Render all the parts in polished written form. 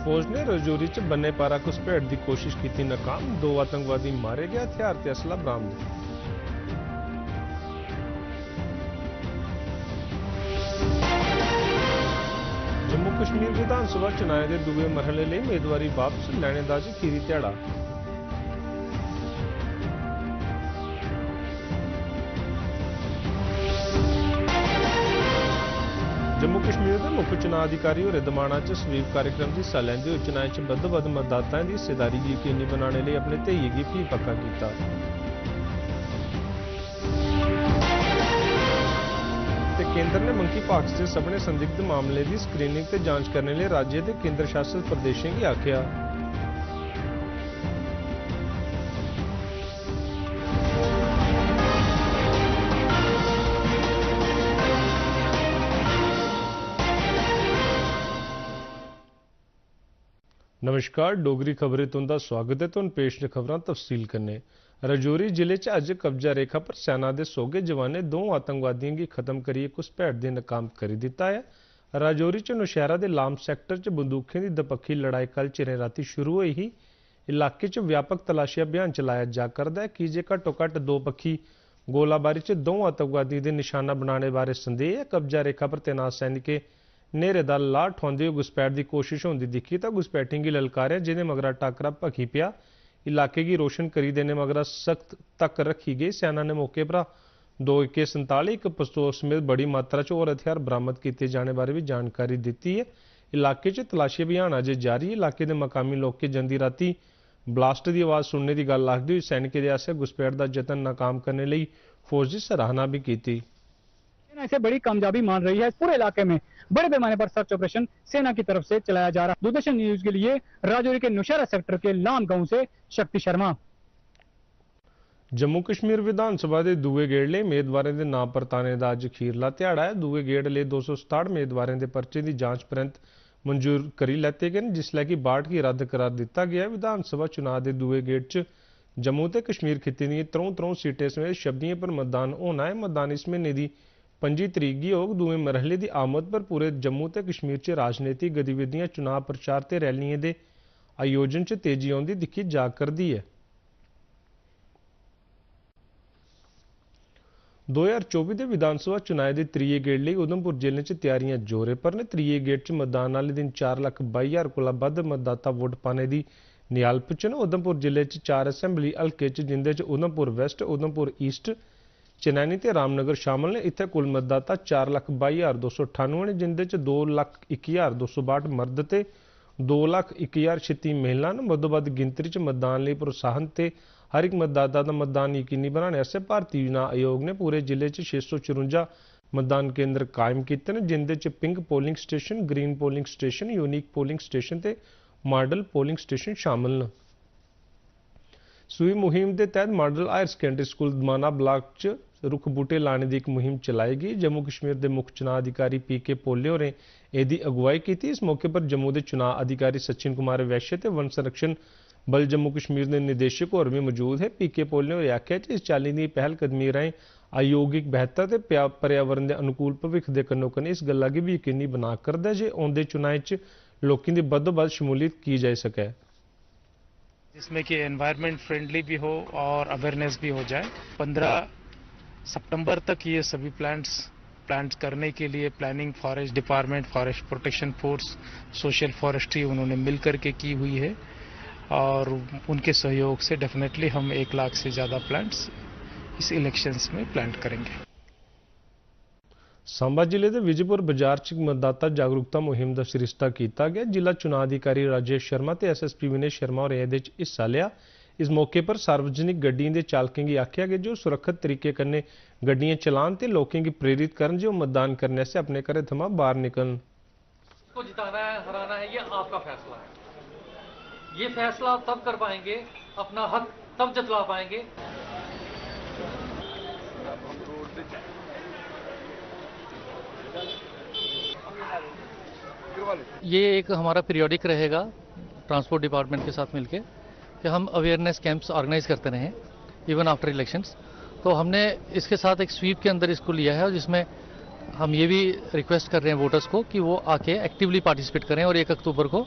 फौज ने रजौरी च बन्ने पारा घुसपैठ की कोशिश की नाकाम। 2 आतंकवादी मारे गए, हथियार ते असला बरामद। जम्मू कश्मीर विधानसभा चुनाव के दूए मरहले लिए उम्मीदवारी वापस लैने का अज खीरी ध्याड़ा। जम्मू कश्मीर के मुख्य चुनाव अधिकारी होरें दमाणा च स्वीप कार्यक्रम की हिस्सा लैंदे होए चुनाव च बद्ध मतदाताओं की हिस्सेदारी यकीनी बनाने लिए अपने ध्येय की भी पक्का किया। केंद्र ने मंकी पॉक्स के सभने संदिग्ध मामले की स्क्रीनिंग ते जांच करने लिए राज्य के केंद्र शासित प्रदेशों की आख्या। नमस्कार, डोगरी खबरें तुंदा स्वागत है। तुम पेश ने खबरां तफसील करने। रजौरी जिले च अज कब्जा रेखा पर सेना के सोगे जवाने 2 आतंकवादियों की खत्म करिए घुसपैठ के नाकाम करी दिता है। रजौरी च नौशहरा के लाम सैक्टर च बंदूकें की दपक्खी लड़ाई कल चिरें राती शुरू हुई ही। इलाके च व्यापक तलाशी अभियान चलाया जा करदा है कि जे घट्टो घट्ट 2 पक्षी गोलाबारी च 2 आतंकवादियों के निशाना बनाने बारे संदेह है। कब्जा रेखा पर तैनात सैनिकें नेरे दा लाह ठोंदे हुए घुसपैठ की कोशिश होंदी दिखी तो घुसपैठियों की ललकारिया, जिन्हें मगरा टाकरा भखी पिया। इलाके की रोशन करी देने मगरा सख्त तक रखी गई। सेना ने मौके पर 2 AK-47 एक पिस्तौल समेत बड़ी मात्रा च और हथियार बरामद किए जाने बारे भी जानकारी दी है। इलाके च तलाशी अभियान अजे जारी है। इलाके के मकामी लोग जंदी राती ब्लास्ट की आवाज़ सुनने की गल आखदी हुई सैनिकों के आसेआ घुसपैठ का जतन नाकाम करने लिए फौज की सराहना भी की। इसे बड़ी कामयाबी मान रही है। पूरे इलाके में बड़े पैमाने पर सर्च ऑपरेशन सेना की तरफ से चलाया जा रहा है। दूरदर्शन न्यूज के लिए राजौरी के नौशहरा सेक्टर के लाम गांव से शक्ति शर्मा। जम्मू कश्मीर विधानसभा के दूए गेड़ लिए उम्मीदवारों के नाम परताने का अज खीरला ध्याड़ा है। दूए गेड़ लिए 267 उम्मीदवारों के पर्चे की जांच परंत मंजूर करी लैते गए, जिसलै कि 62 की रद्द करार दिता गया। विधानसभा चुनाव के दूए गेड़ च जम्मू ते कश्मीर खित्ते दी 3 सीटें समेत 26 पर मतदान होना है। मतदान इस महीने की 25 तरीक गी होग। दूए मरहले की आमद पर पूरे जम्मू ते कश्मीर च राजनीतिक गतिविधियां, चुनाव प्रचार ते रैलियां दे आयोजन च तेजी आउंदी दिखी जा करदी है। 2024 के विधानसभा चुनाव के त्रीए गेड़ लिए उधमपुर जिले च तैयारियां जोरें पर ने। त्रीए गेड़ च मतदान वाले दिन 4,22,000 कोला बद्ध मतदाता वोट पाने की निहालप च न। उधमपुर जिले च 4 असैंबली हल्के च जिंदे च उधमपुर वैस्ट, उधमपुर ईस्ट, चनैनी ते रामनगर शामिल ने। इत्थे कुल मतदाता 4,22,298 ने, जिंदे च 2,01,262 मर्द ते 2,01,036 महिला ने। बद्धोबद्ध गिनतरी च मतदान लिए प्रोत्साहन ते हर एक मतदाता का मतदान यकीनी बनाने वास्ते भारतीय चुनाव आयोग ने पूरे जिले च 654 मतदान केंद्र कायम किए हैं, जिंदे च pink polling station, green polling station, unique polling station ते मॉडल पोलिंग स्टेशन शामिल हैं। सूई मुहिम के तहत model higher secondary school Damana block च रुख बूटे लाने की एक मुहिम चलाई गई। जम्मू कश्मीर के मुख्य चुनाव अधिकारी PK पोले होरें इसकी अगुवाई की। इस मौके पर जम्मू के चुनाव अधिकारी सचिन कुमार वैश्य ते वन संरक्षण बल जम्मू कश्मीर के निदेशक होर भी मौजूद है। PK पोले होरें आख्या कि इस चाली की पहलकदमी राएं आयोग एक बेहतर ते पर्यावरण के अनुकूल भविख के कन्नो-कन्नी इस गल्ला की भी यकीनी बना करदा है जे आउंदे चुनाव च लोगों की बद्धोबद्ध शमूलियत की जा सके, जिसमें कि एनवायरनमेंट फ्रेंडली भी हो और अवेयरनेस भी हो जाए। 15 सितंबर तक ये सभी प्लांट्स करने के लिए planning forest department, forest protection force, social forestry उन्होंने मिल करके की हुई है और उनके सहयोग से डेफिनेटली हम 1 लाख से ज़्यादा प्लांट्स इस इलेक्शंस में प्लांट करेंगे। सांबा जिले के विजयपुर बाजार च मतदाता जागरूकता मुहिम का सरिस्ता किया गया। जिला चुनाव अधिकारी राजेश शर्मा ते SSP विनय शर्मा होरें इहदे च हिस्सा लिया। इस मौके पर सार्वजनिक गड्डियों के चालकों की आख्या गया जो सुरक्षित तरीके कन्नै गड्डियां चलान ते लोगों की प्रेरित करन जो मतदान करने से अपने घरें थमां बाहर निकलन। को जिताना है, हराना है, ये आपका फैसला है। ये फैसला आप तब कर पाएंगे, अपना हक तब जतला पाएंगे। ये एक हमारा पीरियोडिक रहेगा ट्रांसपोर्ट डिपार्टमेंट के साथ मिलके कि हम अवेयरनेस कैंप्स ऑर्गेनाइज करते रहें इवन आफ्टर इलेक्शंस। तो हमने इसके साथ एक स्वीप के अंदर इसको लिया है और जिसमें हम ये भी रिक्वेस्ट कर रहे हैं वोटर्स को कि वो आके एक्टिवली पार्टिसिपेट करें और 1 अक्टूबर को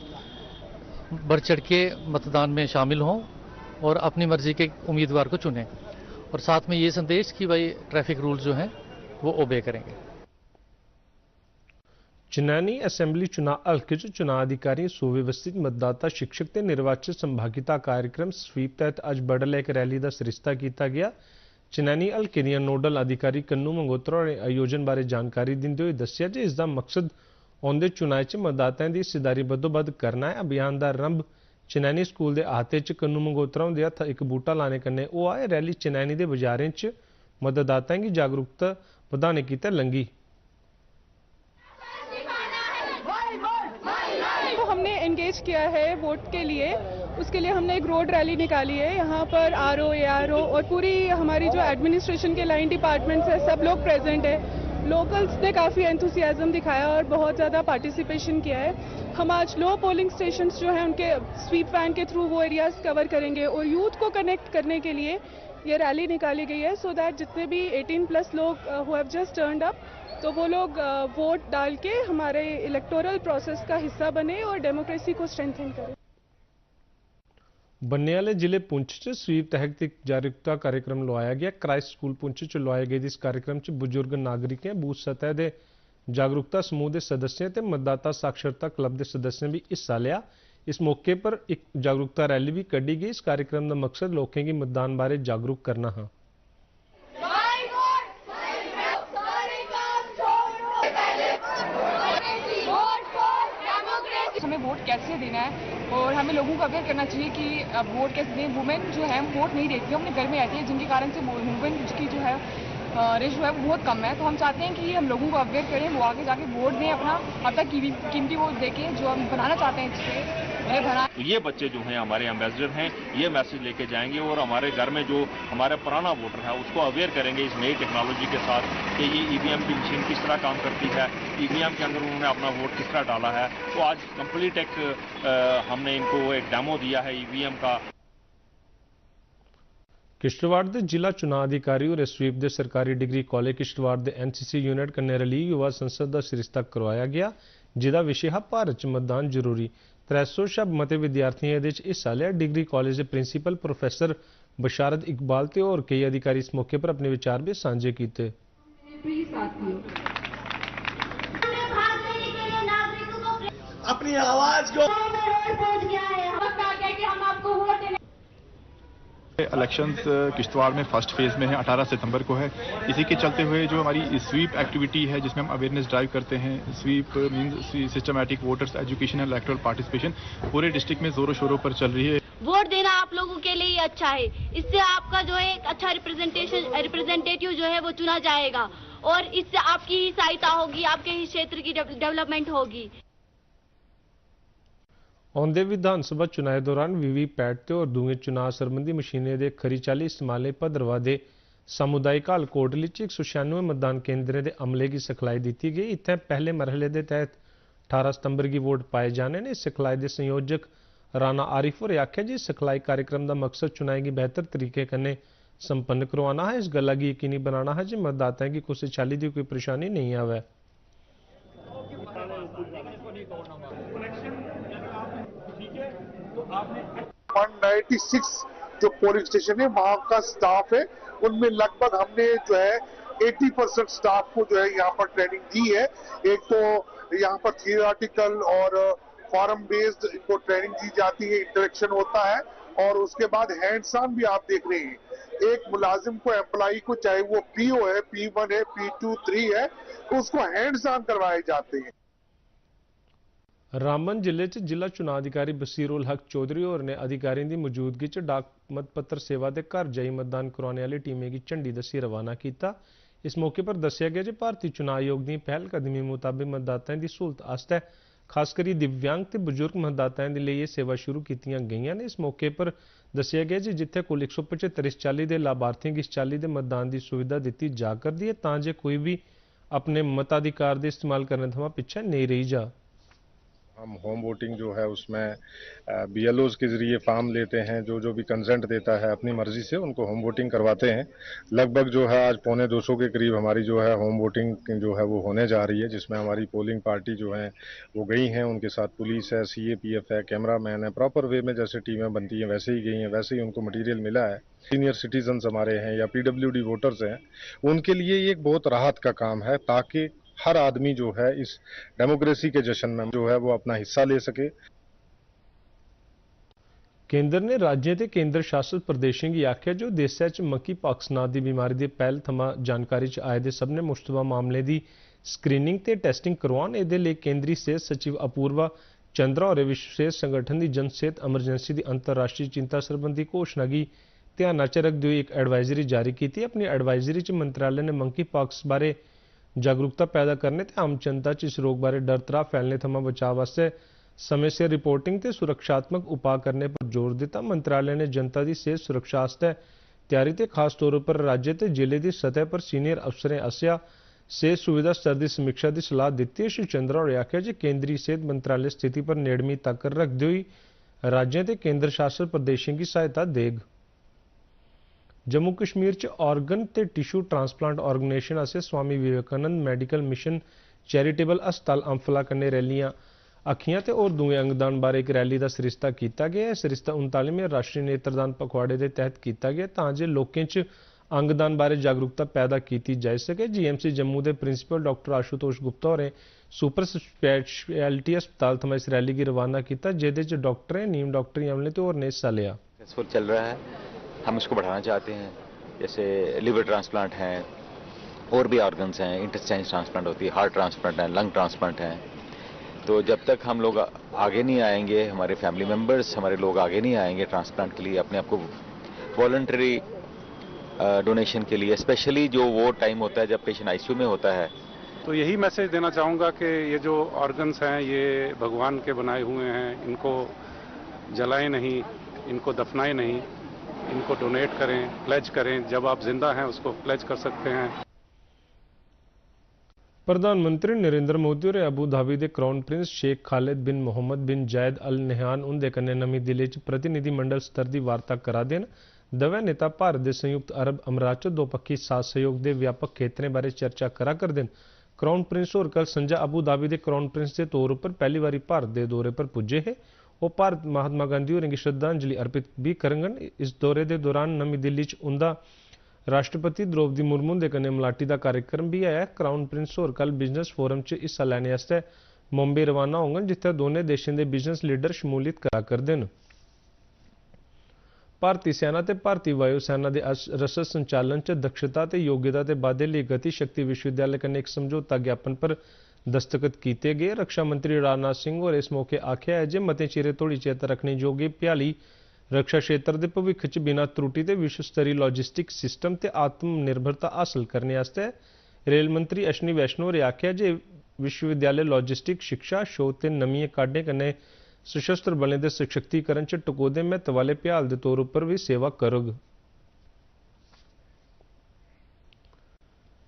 बढ़ चढ़ के मतदान में शामिल हों और अपनी मर्जी के उम्मीदवार को चुनें, और साथ में ये संदेश कि भाई ट्रैफिक रूल्स जो हैं वो ओबे करेंगे। चिनैनी असेंबली चुनाव हल्के च चुनाव अधिकारी सुव्यवस्थित मतदाता शिक्षक ते निर्वाचित संभागिता कार्यक्रम स्वीप तहत अज बडलै एक रैली का सरिस्ता किया गया। चिनैनी हल्के ਦੀਆਂ नोडल अधिकारी कन्नू मंगोत्रा ने आयोजन बारे जानकारी दिंदे हुए दस्सिया जे इसका मकसद आउंदे चुनाव च मतदाताओं की हिस्सेदारी बद्धोबद्ध करना है। अभियान का आरंभ चिनैनी स्कूल के अहाते च कन्नू मंगोत्रा हुंदे हत्थ एक बूटा लाने कन्नै हुआ है। रैली चिनैनी के बाजारें च मतदाताओं की जागरूकता बढ़ाने की लंघी। तो हमने एंगेज किया है वोट के लिए, उसके लिए हमने एक रोड रैली निकाली है। यहाँ पर आरओ, एआरओ और पूरी हमारी जो एडमिनिस्ट्रेशन के लाइन डिपार्टमेंट्स है सब लोग प्रेजेंट है। लोकल्स ने काफ़ी एंथुसियाज्म दिखाया और बहुत ज़्यादा पार्टिसिपेशन किया है। हम आज लो पोलिंग स्टेशंस जो हैं उनके स्वीप वैन के थ्रू वो एरियाज कवर करेंगे और यूथ को कनेक्ट करने के लिए ये रैली निकाली गई है, सो दैट जितने भी 18+ लोग who have just turned up तो वो लोग वोट डाल के हमारे इलेक्टोरल प्रोसेस का हिस्सा बने और डेमोक्रेसी को स्ट्रेंथन करें। बन्ने वाले जिले पुंछ च स्वीप तहत एक जागरूकता कार्यक्रम लवाया गया। क्राइस्ट स्कूल पुंछ च लवाए गए इस कार्यक्रम च बुजुर्ग नागरिकें, बूथ सतह के जागरूकता समूह के सदस्यों ते मतदाता साक्षरता क्लब के सदस्यों भी हिस्सा लिया। इस मौके पर एक जागरूकता रैली भी कढ़ी गई। इस कार्यक्रम का मकसद लोगों की मतदान बारे जागरूक करना है। हमें वोट कैसे देना है और हमें लोगों को अवेयर करना चाहिए कि वोट कैसे दें। वुमेन जो है वोट नहीं देती है, अपने घर में रहती है, जिनके कारण से वुमेन की जो है रेशो है वो बहुत कम है। तो हम चाहते हैं कि हम लोगों को अवेयर करें, वो आगे जाके वोट दें अपना, अब तक कीमती वोट देके जो हम बनाना चाहते हैं जिससे तो ये बच्चे जो हैं हमारे एम्बेसडर हैं, ये मैसेज लेके जाएंगे और हमारे घर में जो हमारा पुराना वोटर है उसको अवेयर करेंगे इस नई टेक्नोलॉजी के साथ कि ये ईवीएम की मशीन किस तरह काम करती है, ईवीएम के अंदर उन्होंने अपना वोट किस तरह डाला है। तो आज कंप्लीट एक हमने इनको एक डेमो दिया है ईवीएम का। किश्तवाड़ के जिला चुनाव अधिकारी और स्वीप के सरकारी डिग्री कॉलेज किश्तवाड़ के एनसीसी यूनिट कन्नै रली युवा संसद का सरिस्ता करवाया गया, जिसका विषय है भारत च मतदान जरूरी। 300 शा मते विद्यार्थियों हिस्सा लिया। डिग्री कॉलेज के प्रिंसीपल प्रोफैसर बशारत इकबाल ते और कई अधिकारी इस मौके पर अपने विचार भी साझे किए। अपनी आवाज को इलेक्शंस किश्तवाड़ में फर्स्ट फेज में है, 18 सितंबर को है। इसी के चलते हुए जो हमारी स्वीप एक्टिविटी है जिसमें हम अवेयरनेस ड्राइव करते हैं, SVEEP means systematic voters education and electoral participation पूरे डिस्ट्रिक्ट में जोरों शोरों पर चल रही है। वोट देना आप लोगों के लिए अच्छा है, इससे आपका जो है एक अच्छा रिप्रेजेंटेटिव जो है वो चुना जाएगा और इससे आपकी ही सहायता होगी, आपके ही क्षेत्र की डेवलपमेंट होगी। आउंदे विधानसभा चुनाव दौरान वीवीपैट और दूए चुनाव संबंधी मशीनें के खरी चाली इस्तेमाल भद्रवाह के सामुदायिक हल कोटली 196 मतदान केंद्रों के अमले की सिखलाई दी गई। इतने पहले मरहले के तहत 18 सितंबर की वोट पाए जाने ने। सिखलाई के संयोजक राना आरिफ होरें आख्या जी सिखलाई कार्यक्रम का मकसद चुनाव की बेहतर तरीके कन्नै संपन्न करवाना है। इस गल्ला की यकीनी बनाना है जो मतदाताओं की किसी चाली की कोई परेशानी नहीं आवे। 196 जो पोलिंग स्टेशन है वहां का स्टाफ है, उनमें लगभग हमने जो है 80% स्टाफ को जो है यहाँ पर ट्रेनिंग दी है। एक तो यहाँ पर थियोरेटिकल और फॉर्म बेस्ड इनको ट्रेनिंग दी जाती है, इंटरेक्शन होता है और उसके बाद हैंड्स ऑन भी आप देख रहे हैं। एक मुलाजिम को, एम्प्लॉई को, चाहे वो पीओ है, P1 है, P2, 3 है, तो उसको हैंड्स ऑन करवाए जाते हैं। रामबन जिले च जिला चुनाव अधिकारी बसीर उल हक चौधरी और ने अधिकारियों की मौजूदगी च डाक मतपत्र सेवा के घर जाई मतदान करवाने वाली टीमें की झंडी दसी रवाना किया। इस मौके पर दसिया गया कि भारतीय चुनाव आयोग की पहलकदमी मुताबिक मतदाताओं की सहूलत आस्ते खासकर दिव्यांग ते बुजुर्ग मतदाताओं के लिए सेवा शुरू की गई ने। इस मौके पर दसिया गया कि जिथे कुल 175 इस चाली के लाभार्थियों की इस चाली के मतदान की सुविधा दी जा करती है ताकि कोई भी अपने मताधिकार के इस्तेमाल करने थमां पिछे नहीं रही जा। हम होम वोटिंग जो है उसमें बीएलओज के जरिए फॉर्म लेते हैं, जो भी कंसेंट देता है अपनी मर्जी से उनको होम वोटिंग करवाते हैं। लगभग जो है आज 250 के करीब हमारी जो है होम वोटिंग जो है वो होने जा रही है, जिसमें हमारी पोलिंग पार्टी जो है वो गई हैं, उनके साथ पुलिस है, सीएपीएफ है, कैमरामैन है, प्रॉपर वे में जैसे टीमें बनती हैं वैसे ही गई हैं, वैसे ही उनको मटीरियल मिला है। सीनियर सिटीजन्स हमारे हैं या पीडब्ल्यूडी वोटर्स हैं, उनके लिए ये एक बहुत राहत का काम है ताकि हर आदमी जो है इस डेमोक्रेसी के जश्न में जो है वो अपना हिस्सा ले सके। केंद्र ने राज्य ते केंद्र शासित प्रदेशों की आख्या जो देश च मक्की पॉक्स नां दी बीमारी दे पहल थमां जानकारी च आए दे सबने मुश्तबा मामले दी स्क्रीनिंग ते टेस्टिंग करवान। एदे लेई केंद्रीय सेहत सचिव अपूर्वा चंद्रा और विश्व सेहत संगठन की जन सेहत एमरजेंसी की अंतरराष्ट्रीय चिंता संबंधी घोषणा की ध्यान च रखते हुए एक एडवाइजरी जारी की। अपनी एडवाइजरी च मंत्रालय ने मंकी पॉक्स बारे जागरूकता पैदा करने ते आम जनता च इस रोग बारे डर त्राह फैलने थमां बचाव वास्ते समय सिर रिपोर्टिंग ते सुरक्षात्मक उपाय करने पर जोर दिता। मंत्रालय ने जनता की सेहत सुरक्षा आस्ते तैयारी ते खास तौर पर राज्य ते जिले की सतह पर सीनियर अफसरें आसिया सेहत सुविधा स्तर की समीक्षा की सलाह दी है। श्री चंद्रा होरें आख्या कि केंद्रीय सेहत मंत्रालय स्थिति पर नेड़मी तक रखते हुए राज्यों ते केंद्र शासित प्रदेशों की सहायता देग। जम्मू कश्मीर च ऑर्गन ते टिशू ट्रांसप्लांट ऑर्गेनाइजेशन आसेआ Swami Vivekananda medical mission charitable अस्पताल अम्फला कन्नै रैलियां अखियां ते होर दुए अंगदान बारे एक रैली का सरिस्ता किया गया है। सरिस्ता 39वें राष्ट्रीय नेत्रदान पखवाड़े के तहत किया गया तां जे लोकें च अंगदान बारे जागरूकता पैदा की जाई सके। जीएमसी जम्मू के प्रिंसीपल डॉक्टर आशुतोष गुप्ता होरें सुपर स्पैशलिटी अस्पताल थमां इस रैली की रवाना किया, जेदे च डॉक्टरें, नीम डॉक्टरी अमले ते होर ने हिस्सा लिया। सक्सेसफुल चल रहा है, हम इसको बढ़ाना चाहते हैं। जैसे लिवर ट्रांसप्लांट हैं, और भी ऑर्गन्स हैं, इंटेस्टाइन ट्रांसप्लांट होती है, हार्ट ट्रांसप्लांट है, लंग ट्रांसप्लांट हैं। तो जब तक हम लोग आगे नहीं आएंगे, हमारे फैमिली मेम्बर्स, हमारे लोग आगे नहीं आएंगे ट्रांसप्लांट के लिए, अपने आप को वॉलंटरी डोनेशन के लिए, स्पेशली जो वो टाइम होता है जब पेशेंट आईसीयू में होता है। तो यही मैसेज देना चाहूँगा कि ये जो ऑर्गन्स हैं ये भगवान के बनाए हुए हैं, इनको जलाएं नहीं, इनको दफनाएं नहीं, इनको डोनेट करें, प्लेज करें। जब आप जिंदा हैं उसको प्लेज कर सकते हैं। प्रधानमंत्री नरेंद्र मोदी और अबू धाबी के क्राउन प्रिंस शेख खालिद बिन मोहम्मद बिन जायद अल नहयान उनके कन्नै नमीं दिल्ली च प्रतिनिधिमंडल स्तर की वार्ता करा देन। दवै नेता भारत के संयुक्त अरब अमरात च दोपक्खी साथ सहयोग के व्यापक खेत्रें बारे चर्चा करा करदे न। क्राउन प्रिंस होर कल संजा अबू धाबी के क्राउन प्रिंस के तौर पर पहली बारी भारत के दौरे पर पुज्जे है। वो भारत महात्मा गांधी होरें गी श्रद्धांजलि अर्पित भी करङन। इस दौरे के दौरान नमीं दिल्ली च उंदा राष्ट्रपति द्रौपदी मुर्मू दे कन्नै मलाटी का कार्यक्रम भी आया। क्राउन प्रिंस होर कल बिजनेस फोरम च हिस्सा लैने आस्तै मुंबई रवाना होङन, जित्थै दोनें देशें दे बिजनेस लीडर शमूलियत करा करदे न। भारतीय सेना ते भारतीय वायु सेना के रसद संचालन च दक्षता ते योग्यता के बाद्धे लई गति शक्ति विश्वविद्यालय कन्नै एक समझौता ज्ञापन पर दस्तखत किए गए। रक्षा मंत्री राजनाथ सिंह होरें इस मौके आख्या है जे मते चिरे तोड़ी चेता रखने जोगी भ्याली रक्षा क्षेत्र के भविख च बिना त्रुटि ते विश्व स्तरीय लॉजिस्टिक सिस्टम ते आत्मनिर्भरता हासिल करने आस्ते रेल मंत्री अश्विनी वैष्णव होरें आख्या जे विश्वविद्यालय लॉजिस्टिक शिक्षा शोध ते नवीं काढें कन्नै सशस्त्र बलें के सशक्तिकरण च टकोदे महत्व वाले भ्याल के तौर पर भी सेवा करोग।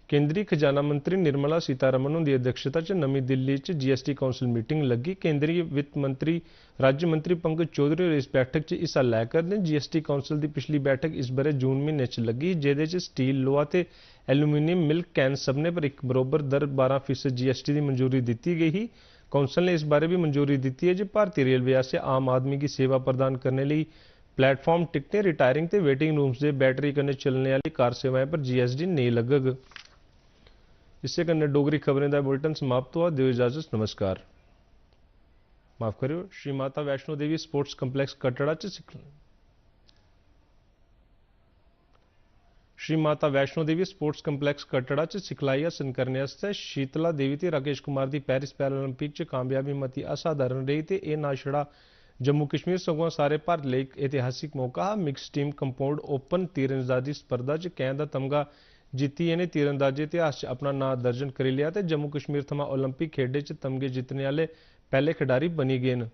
केंद्रीय खजाना मंत्री निर्मला सीतारमण उनकी अध्यक्षता च नमीं दिल्ली च जीएसटी काउंसिल मीटिंग लगी। केंद्रीय वित्त मंत्री राज्य मंत्री पंकज चौधरी होर इस बैठक च हिस्सा लै करदे न। जीएसटी काउंसिल की पिछली बैठक इस बरे जून महीने च लगी, जेदे च स्टील, लोहा ते एल्यूमीनियम मिल्क कैन सबने पर एक बरोबर दर 12% जीएसटी की मंजूरी दी गई ही। काउंसिल ने इस बारे भी मंजूरी दी है जो भारतीय रेलवे आसे आम आदमी की सेवा प्रदान करने लिए प्लेटफॉर्म टिकटें, रिटायरिंग ते वेटिंग रूम्स के बैटरी कन्नै चलने वाली कार सेवाएं पर जीएसटी नहीं लगग। इससे कन्नै डोगरी खबरें का बुलेटिन समाप्त हुआ। दिओ इजाजत, नमस्कार। माफ करियो। श्री माता वैष्णो देवी स्पोर्ट्स कंपलैक्स कटड़ा च श्री माता वैष्णो देवी स्पोर्ट्स कंपलैक्स कटड़ा च सिखलाई हासल करने आस्तै शीतला देवी ते राकेश कुमार की पेरिस पैरालंपिक च कामयाबी मती असाधारण रही ते एह् ना छड़ा जम्मू कश्मीर सगुआं सारे भारत लिए एक ऐतिहासिक मौका हा। मिक्स टीम कंपाउंड ओपन तीरंदाजी स्पर्धा च कैंह दा तमगा जीती इन्हें तीरंदाजी इतिहास च अपना नां दर्जन करी लिया ते जम्मू कश्मीर थमां ओलंपिक खेडें च तमगे जितने वाले पहले खिडारी बनी गए न।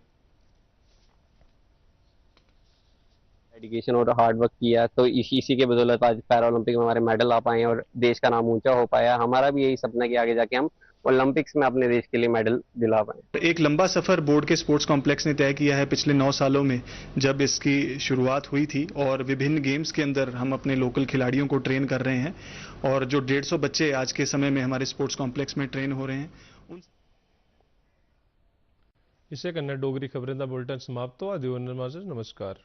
डेडिकेशन और हार्ड वर्क किया तो इसी के बदौलत आज पैरा ओलंपिक में हमारे मेडल आ पाए और देश का नाम ऊंचा हो पाया। हमारा भी यही सपना है कि आगे जाके हम ओलंपिक्स में अपने देश के लिए मेडल दिला पाए। एक लंबा सफर बोर्ड के स्पोर्ट्स कॉम्प्लेक्स ने तय किया है पिछले 9 सालों में, जब इसकी शुरुआत हुई थी, और विभिन्न गेम्स के अंदर हम अपने लोकल खिलाड़ियों को ट्रेन कर रहे हैं, और जो 150 बच्चे आज के समय में हमारे स्पोर्ट्स कॉम्प्लेक्स में ट्रेन हो रहे हैं। इसे कन्नै डोगरी खबरें दा बुलेटिन समाप्त हुआ। नमस्कार।